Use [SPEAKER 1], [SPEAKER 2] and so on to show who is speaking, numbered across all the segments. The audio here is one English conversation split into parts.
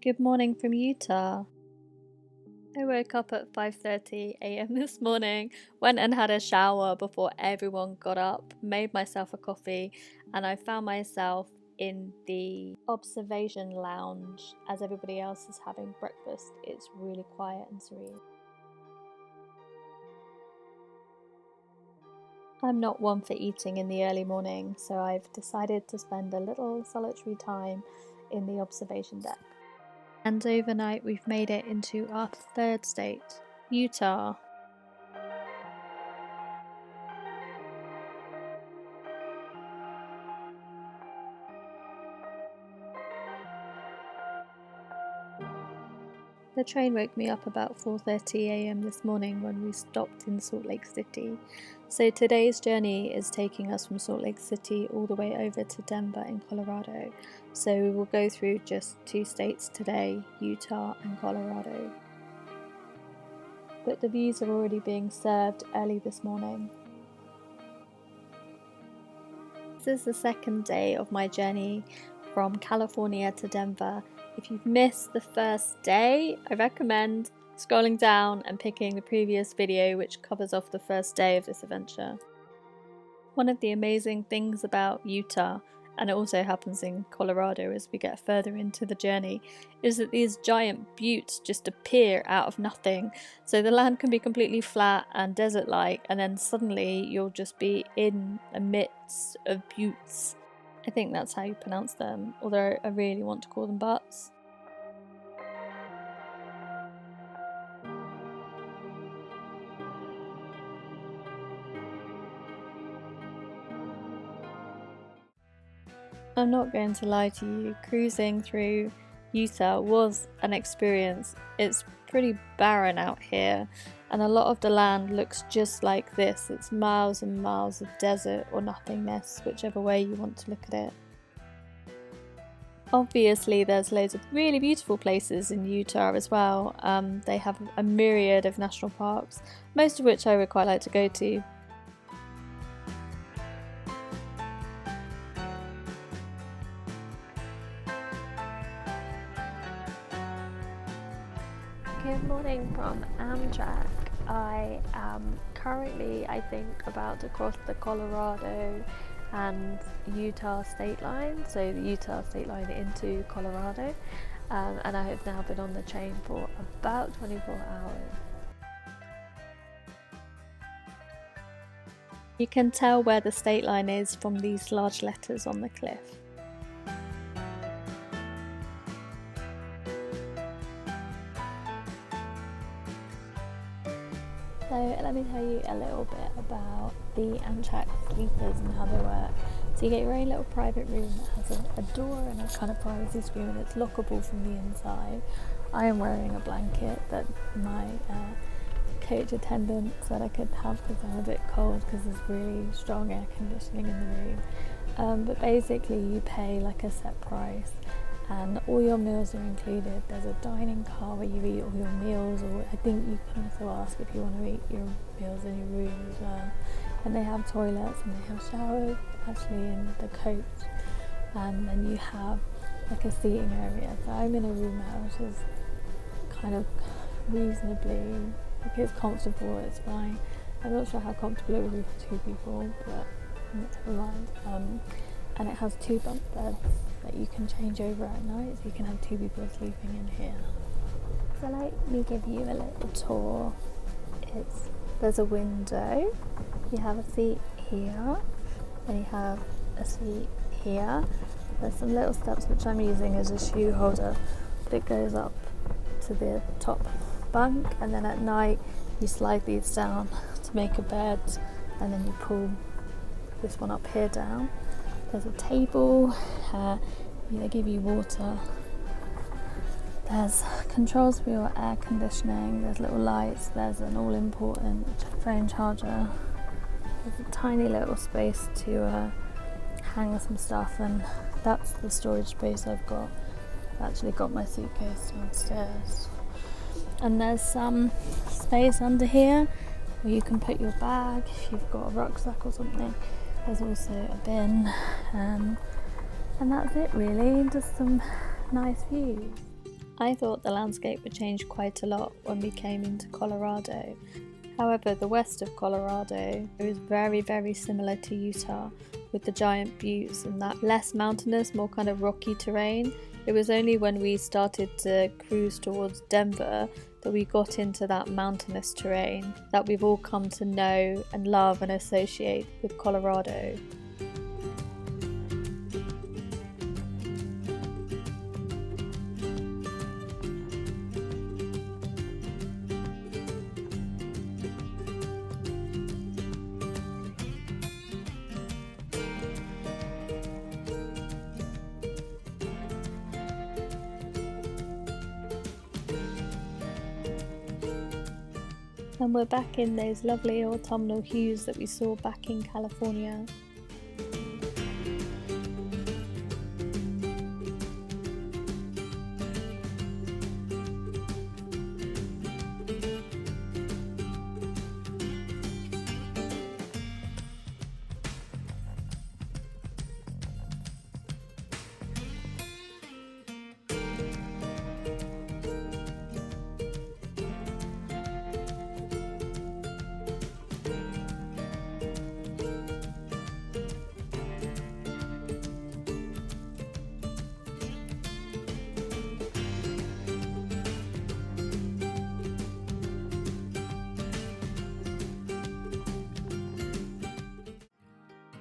[SPEAKER 1] Good morning from Utah. I woke up at 5:30 a.m. this morning, went and had a shower before everyone got up, made myself a coffee, and I found myself in the observation lounge as everybody else is having breakfast. It's really quiet and serene. I'm not one for eating in the early morning, so I've decided to spend a little solitary time in the observation deck. And overnight we've made it into our third state, Utah. The train woke me up about 4:30 a.m. this morning when we stopped in Salt Lake City. So today's journey is taking us from Salt Lake City all the way over to Denver in Colorado. So we will go through just two states today, Utah and Colorado. But the views are already being served early this morning. This is the second day of my journey from California to Denver. If you've missed the first day, I recommend scrolling down and picking the previous video which covers off the first day of this adventure. One of the amazing things about Utah, and it also happens in Colorado as we get further into the journey, is that these giant buttes just appear out of nothing. So the land can be completely flat and desert-like, and then suddenly you'll just be in the midst of buttes. I think that's how you pronounce them, although I really want to call them butts. I'm not going to lie to you, cruising through Utah was an experience. It's pretty barren out here, and a lot of the land looks just like this. It's miles and miles of desert or nothingness, whichever way you want to look at it. Obviously there's loads of really beautiful places in Utah as well. They have a myriad of national parks, most of which I would quite like to go to. Good morning from Amtrak. I am currently, I think, about to cross the Colorado and Utah state line, so the Utah state line into Colorado, and I have now been on the train for about 24 hours. You can tell where the state line is from these large letters on the cliff. So let me tell you a little bit about the Amtrak sleepers and how they work. So you get your own little private room that has a door and a kind of privacy screen, and it's lockable from the inside. I am wearing a blanket that my coach attendant said I could have because I'm a bit cold because there's really strong air conditioning in the room. But basically you pay like a set price, and all your meals are included. There's a dining car where you eat all your meals, or I think you can also ask if you want to eat your meals in your room as well. And they have toilets and they have showers actually in the coach, and then you have like a seating area. So I'm in a room now which is kind of reasonably, like, it's comfortable, it's fine. I'm not sure how comfortable it would be for two people, but never mind. And it has two bunk beds that you can change over at night, so you can have two people sleeping in here. So let me give you a little tour. There's a window, you have a seat here, and you have a seat here. There's some little steps which I'm using as a shoe holder, but it goes up to the top bunk, and then at night you slide these down to make a bed, and then you pull this one up here down. There's a table, they give you water. There's controls for your air conditioning, there's little lights, there's an all-important phone charger. There's a tiny little space to hang some stuff, and that's the storage space I've got. I've actually got my suitcase downstairs. And there's some space under here where you can put your bag if you've got a rucksack or something. There's also a bin, and that's it really, just some nice views. I thought the landscape would change quite a lot when we came into Colorado. However, the west of Colorado is very, very similar to Utah, with the giant buttes and that less mountainous, more kind of rocky terrain. It was only when we started to cruise towards Denver that we got into that mountainous terrain that we've all come to know and love and associate with Colorado. And we're back in those lovely autumnal hues that we saw back in California.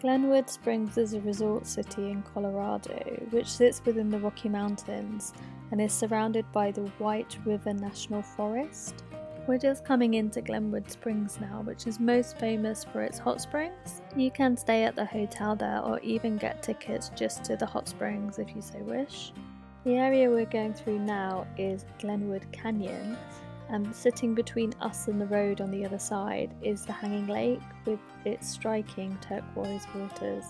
[SPEAKER 1] Glenwood Springs is a resort city in Colorado, which sits within the Rocky Mountains and is surrounded by the White River National Forest. We're just coming into Glenwood Springs now, which is most famous for its hot springs. You can stay at the hotel there or even get tickets just to the hot springs if you so wish. The area we're going through now is Glenwood Canyon, and sitting between us and the road on the other side is the Hanging Lake with its striking turquoise waters.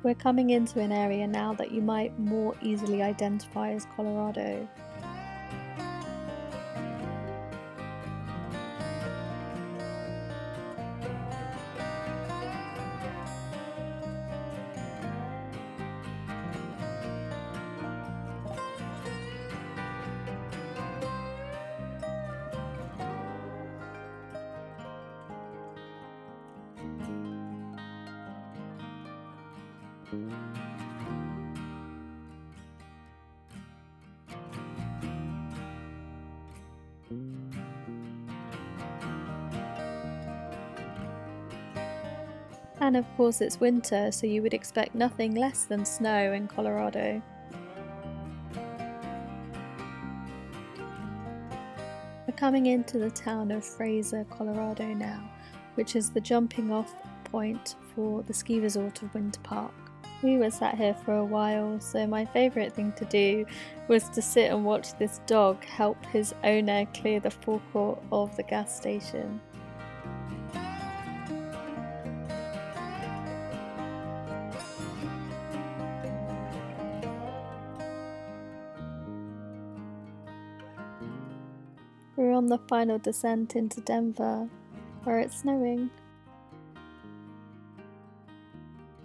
[SPEAKER 1] We're coming into an area now that you might more easily identify as Colorado. And of course it's winter, so you would expect nothing less than snow in Colorado. We're coming into the town of Fraser, Colorado now, which is the jumping off point for the ski resort of Winter Park. We were sat here for a while, so my favourite thing to do was to sit and watch this dog help his owner clear the forecourt of the gas station. We're on the final descent into Denver, where it's snowing.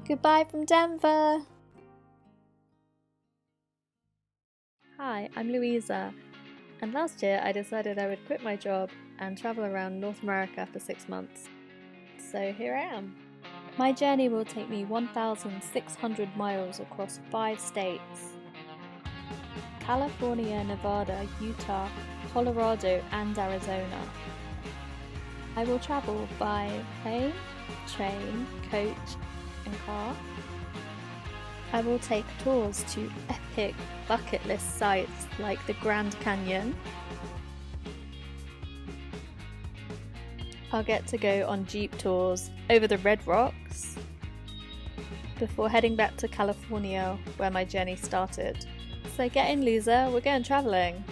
[SPEAKER 1] Goodbye from Denver! Hi, I'm Luisa, and last year I decided I would quit my job and travel around North America for 6 months. So here I am. My journey will take me 1,600 miles across 5 states: California, Nevada, Utah, Colorado and Arizona. I will travel by plane, train, coach and car. I will take tours to epic bucket list sites like the Grand Canyon. I'll get to go on jeep tours over the Red Rocks. before heading back to California, where my journey started. So get in, loser, we're going travelling.